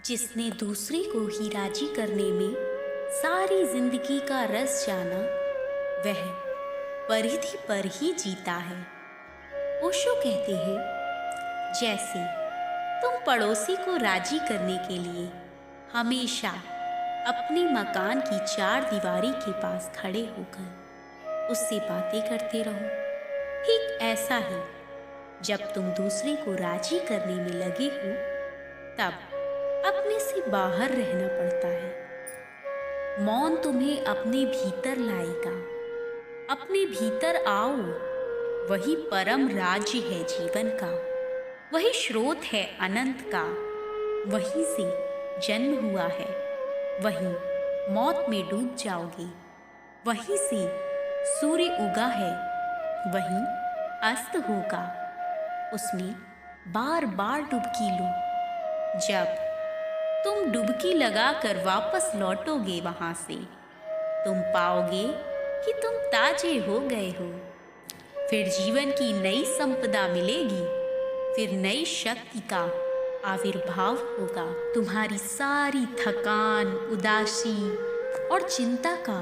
जिसने दूसरे को ही राजी करने में सारी जिंदगी का रस जाना, वह परिधि पर ही जीता है। ओशो कहते हैं, जैसे तुम पड़ोसी को राजी करने के लिए हमेशा अपने मकान की चार दीवारी के पास खड़े होकर उससे बातें करते रहो, ठीक ऐसा ही जब तुम दूसरे को राजी करने में लगे हो तब अपने से बाहर रहना पड़ता है। मौन तुम्हें अपने भीतर लाएगा। अपने भीतर आओ, वही परम राज्य है जीवन का, वही स्रोत है अनंत का, वहीं से जन्म हुआ है, वहीं मौत में डूब जाओगे, वहीं से सूर्य उगा है, वहीं अस्त होगा। उसमें बार बार डुबकी लो। जब तुम डुबकी लगाकर वापस लौटोगे वहां से, तुम पाओगे कि तुम ताजे हो गए हो। फिर जीवन की नई संपदा मिलेगी, फिर नई शक्ति का आविर्भाव होगा। तुम्हारी सारी थकान, उदासी और चिंता का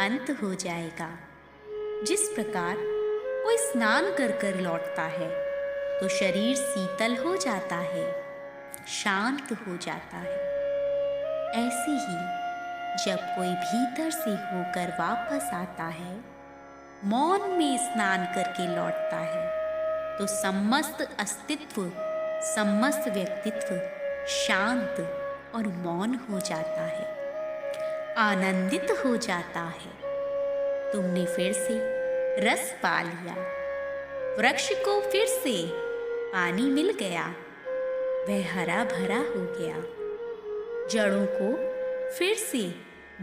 अंत हो जाएगा। जिस प्रकार कोई स्नान कर कर लौटता है तो शरीर शीतल हो जाता है, शांत हो जाता है, ऐसे ही जब कोई भीतर से होकर वापस आता है, मौन में स्नान करके लौटता है, तो समस्त अस्तित्व, समस्त व्यक्तित्व शांत और मौन हो जाता है, आनंदित हो जाता है। तुमने फिर से रस पा लिया, वृक्ष को फिर से पानी मिल गया, वह हरा भरा हो गया, जड़ों को फिर से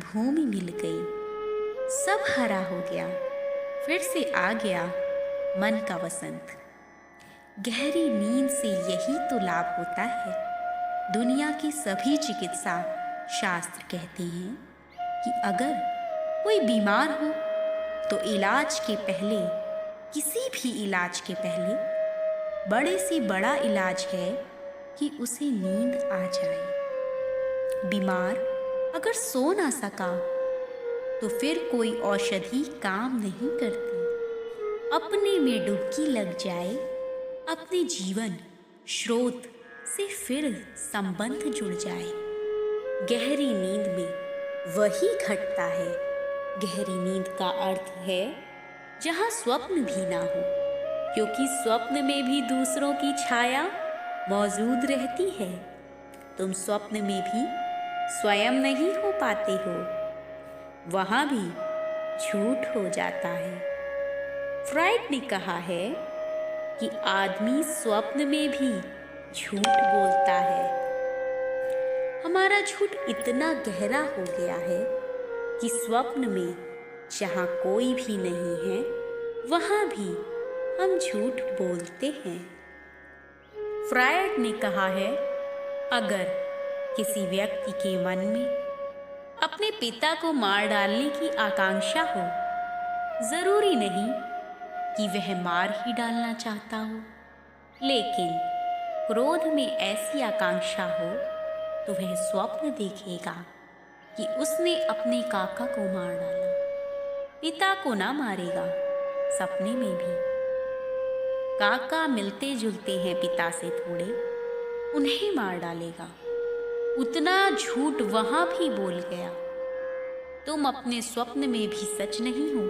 भूमि मिल गई, सब हरा हो गया, फिर से आ गया मन का वसंत। गहरी नींद से यही तो लाभ होता है। दुनिया के सभी चिकित्सा शास्त्र कहते हैं कि अगर कोई बीमार हो तो इलाज के पहले, किसी भी इलाज के पहले बड़े से बड़ा इलाज है कि उसे नींद आ जाए। बीमार अगर सो ना सका तो फिर कोई औषधि काम नहीं करती। अपने में डुबकी लग जाए, अपने जीवन स्रोत से फिर संबंध जुड़ जाए। गहरी नींद में वही घटता है। गहरी नींद का अर्थ है जहाँ स्वप्न भी ना हो, क्योंकि स्वप्न में भी दूसरों की छाया मौजूद रहती है। तुम स्वप्न में भी स्वयं नहीं हो पाते हो, वहाँ भी झूठ हो जाता है। फ्रायड ने कहा है कि आदमी स्वप्न में भी झूठ बोलता है। हमारा झूठ इतना गहरा हो गया है कि स्वप्न में जहाँ कोई भी नहीं है, वहाँ भी हम झूठ बोलते हैं। फ्रायड ने कहा है, अगर किसी व्यक्ति के मन में अपने पिता को मार डालने की आकांक्षा हो, जरूरी नहीं कि वह मार ही डालना चाहता हो, लेकिन क्रोध में ऐसी आकांक्षा हो तो वह स्वप्न देखेगा कि उसने अपने काका को मार डाला। पिता को ना मारेगा, सपने में भी। काका मिलते जुलते हैं पिता से थोड़े, उन्हें मार डालेगा। उतना झूठ वहां भी बोल गया। तुम अपने स्वप्न में भी सच नहीं हो,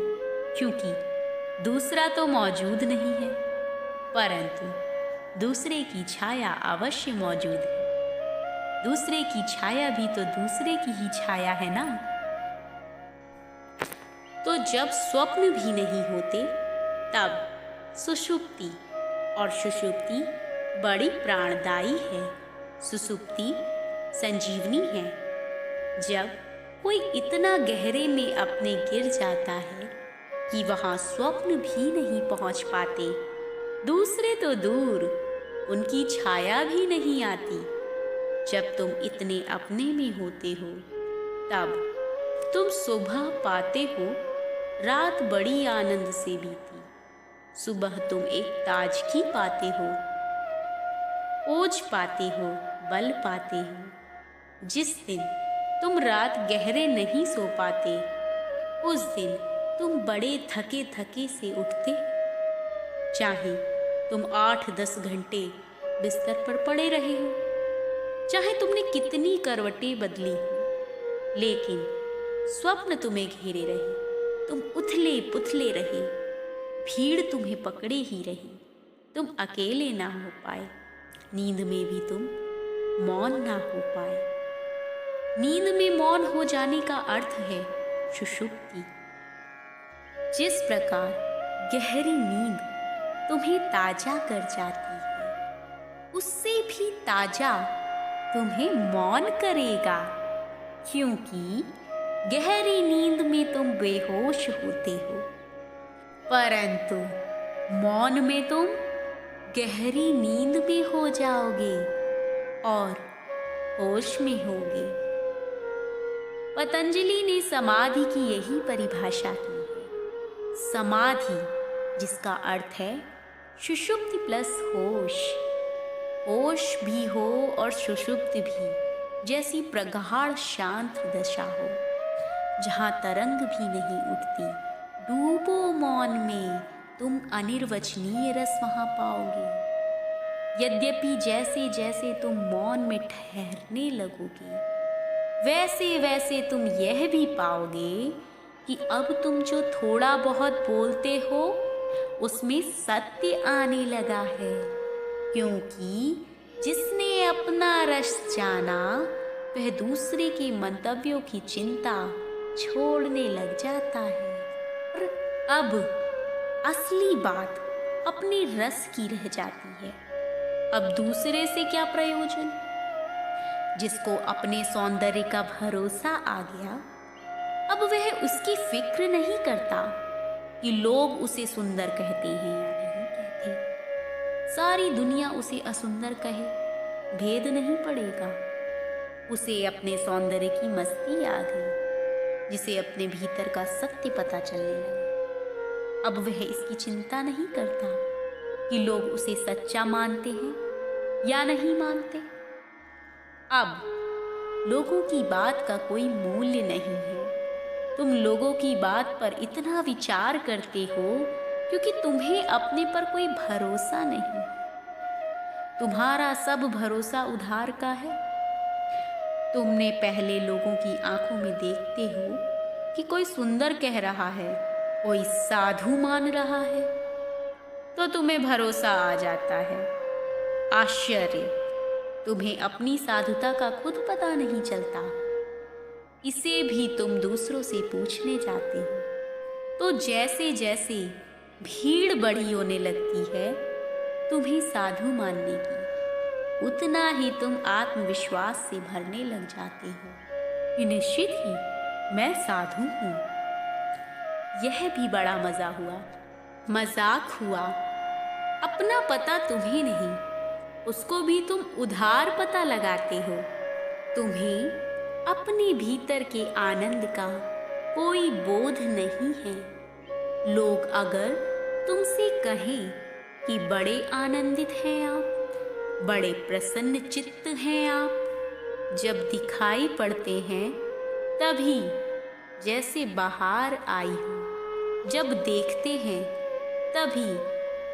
क्योंकि दूसरा तो मौजूद नहीं है, परंतु दूसरे की छाया अवश्य मौजूद है। दूसरे की छाया भी तो दूसरे की ही छाया है ना। तो जब स्वप्न भी नहीं होते तब सुषुप्ति, और सुषुप्ति बड़ी प्राणदायी है। सुषुप्ति संजीवनी है। जब कोई इतना गहरे में अपने गिर जाता है कि वहाँ स्वप्न भी नहीं पहुँच पाते, दूसरे तो दूर, उनकी छाया भी नहीं आती। जब तुम इतने अपने में होते हो तब तुम सुबह पाते हो रात बड़ी आनंद से बीती। सुबह तुम एक ताजगी पाते हो, ओज पाते हो, बल पाते हो। जिस दिन तुम रात गहरे नहीं सो पाते, उस दिन तुम बड़े थके थके से उठते। चाहे तुम 8-10 घंटे बिस्तर पर पड़े रहे हो, चाहे तुमने कितनी करवटें बदली हो, लेकिन स्वप्न तुम्हें घेरे रहे, तुम उथले पुथले रहे, भीड़ तुम्हें पकड़े ही रही, तुम अकेले ना हो पाए, नींद में भी तुम मौन ना हो पाए। नींद में मौन हो जाने का अर्थ है सुषुप्ति। जिस प्रकार गहरी नींद तुम्हें ताजा कर जाती है, उससे भी ताजा तुम्हें मौन करेगा, क्योंकि गहरी नींद में तुम बेहोश होते हो, परंतु मौन में तुम गहरी नींद में हो जाओगे और होश में होगे। पतंजलि ने समाधि की यही परिभाषा की है। समाधि, जिसका अर्थ है सुषुप्ति प्लस होश। होश भी हो और सुषुप्ति भी, जैसी प्रगाढ़ शांत दशा हो, जहाँ तरंग भी नहीं उठती। डूबो मौन में, तुम अनिर्वचनीय रस वहाँ पाओगे। यद्यपि जैसे जैसे तुम मौन में ठहरने लगोगे, वैसे वैसे तुम यह भी पाओगे कि अब तुम जो थोड़ा बहुत बोलते हो, उसमें सत्य आने लगा है, क्योंकि जिसने अपना रस जाना, वह दूसरे के मंतव्यों की चिंता छोड़ने लग जाता है। और अब असली बात अपने रस की रह जाती है। अब दूसरे से क्या प्रयोजन? जिसको अपने सौंदर्य का भरोसा आ गया, अब वह उसकी फिक्र नहीं करता कि लोग उसे सुंदर कहते हैं या नहीं कहते। सारी दुनिया उसे असुंदर कहे, भेद नहीं पड़ेगा। उसे अपने सौंदर्य की मस्ती आ गई, जिसे अपने भीतर का सत्य पता चलने लगा। अब वह इसकी चिंता नहीं करता कि लोग उसे सच्चा मानते हैं या नहीं मानते। अब लोगों की बात का कोई मूल्य नहीं है। तुम लोगों की बात पर इतना विचार करते हो क्योंकि तुम्हें अपने पर कोई भरोसा नहीं। तुम्हारा सब भरोसा उधार का है। तुमने पहले लोगों की आंखों में देखते हो कि कोई सुंदर कह रहा है, कोई साधु मान रहा है, तो तुम्हें भरोसा आ जाता है। आश्चर्य, तुम्हें अपनी साधुता का खुद पता नहीं चलता। इसे भी तुम दूसरों से पूछने जाते हो, तो जैसे जैसे भीड़ बड़ी होने लगती है तुम्हें साधु मानने की, उतना ही तुम आत्मविश्वास से भरने लग जाते हो कि निश्चित ही मैं साधु हूँ। यह भी बड़ा मजा हुआ, मजाक हुआ। अपना पता तुम्हें नहीं, उसको भी तुम उधार पता लगाते हो। तुम्हें अपने भीतर के आनंद का कोई बोध नहीं है। लोग अगर तुमसे कहें कि बड़े आनंदित हैं आप, बड़े प्रसन्न चित्त हैं आप, जब दिखाई पड़ते हैं तभी जैसे बाहर आई हो, जब देखते हैं तभी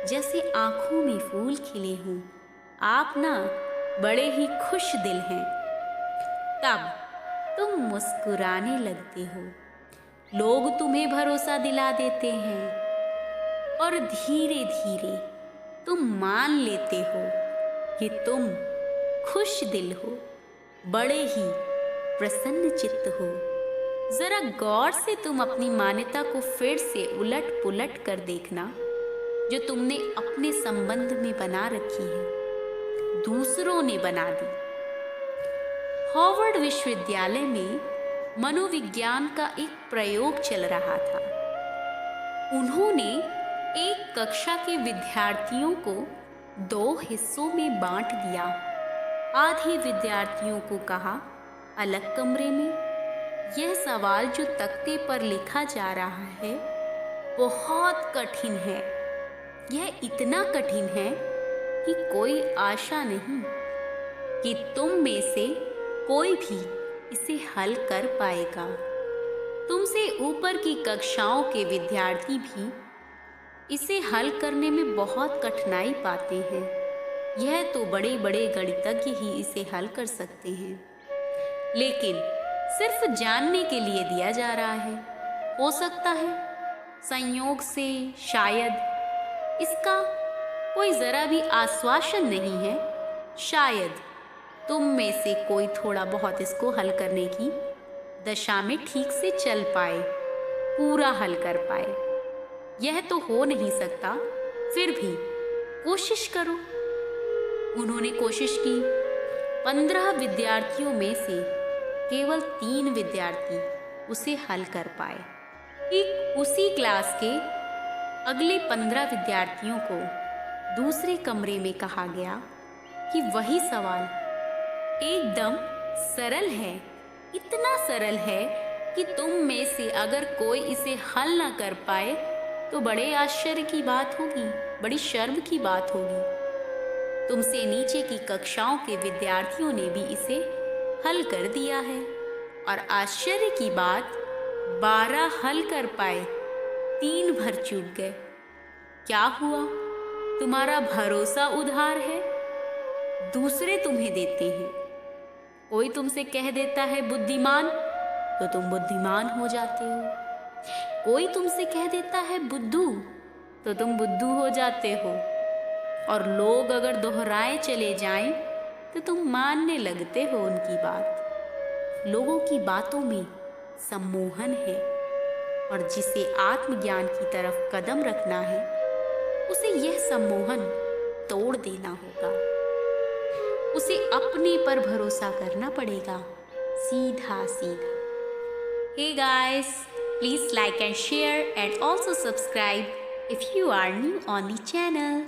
जैसे आंखों में फूल खिले हों, आप ना बड़े ही खुश दिल हैं, तब तुम मुस्कुराने लगते हो। लोग तुम्हें भरोसा दिला देते हैं और धीरे धीरे तुम मान लेते हो कि तुम खुश दिल हो, बड़े ही प्रसन्न चित्त हो। जरा गौर से तुम अपनी मान्यता को फिर से उलट पुलट कर देखना, जो तुमने अपने संबंध में बना रखी है, दूसरों ने बना दी। हार्वर्ड विश्वविद्यालय में मनोविज्ञान का एक प्रयोग चल रहा था। उन्होंने एक कक्षा के विद्यार्थियों को 2 हिस्सों में बांट दिया। आधे विद्यार्थियों को कहा, अलग कमरे में यह सवाल जो तख्ते पर लिखा जा रहा है बहुत कठिन है। यह इतना कठिन है कि कोई आशा नहीं कि तुम में से कोई भी इसे हल कर पाएगा। तुमसे ऊपर की कक्षाओं के विद्यार्थी भी इसे हल करने में बहुत कठिनाई पाते हैं। यह तो बड़े बड़े गणितज्ञ ही इसे हल कर सकते हैं, लेकिन सिर्फ जानने के लिए दिया जा रहा है। हो सकता है संयोग से शायद इसका कोई ज़रा भी आश्वासन नहीं है। शायद तुम में से कोई थोड़ा बहुत इसको हल करने की दशा में ठीक से चल पाए, पूरा हल कर पाए। यह तो हो नहीं सकता, फिर भी कोशिश करो। उन्होंने कोशिश की। 15 विद्यार्थियों में से केवल 3 विद्यार्थी उसे हल कर पाए। ठीक उसी क्लास के अगले 15 विद्यार्थियों को दूसरे कमरे में कहा गया कि वही सवाल एकदम सरल है, इतना सरल है कि तुम में से अगर कोई इसे हल ना कर पाए तो बड़े आश्चर्य की बात होगी, बड़ी शर्म की बात होगी। तुमसे नीचे की कक्षाओं के विद्यार्थियों ने भी इसे हल कर दिया है और आश्चर्य की बात 12 हल कर पाए, 3 भर चूक गए। क्या हुआ? तुम्हारा भरोसा उधार है। दूसरे तुम्हें देते हैं। कोई तुमसे कह देता है बुद्धिमान, तो तुम बुद्धिमान हो जाते हो। कोई तुमसे कह देता है बुद्धू, तो तुम बुद्धू हो जाते हो। और लोग अगर दोहराए चले जाएं तो तुम मानने लगते हो उनकी बात। लोगों की बातों में सम्मोहन है, और जिसे आत्मज्ञान की तरफ कदम रखना है उसे यह सम्मोहन तोड़ देना होगा। उसे अपने पर भरोसा करना पड़ेगा, सीधा सीधा। Hey guys, please like and share and also subscribe if you are new on the channel.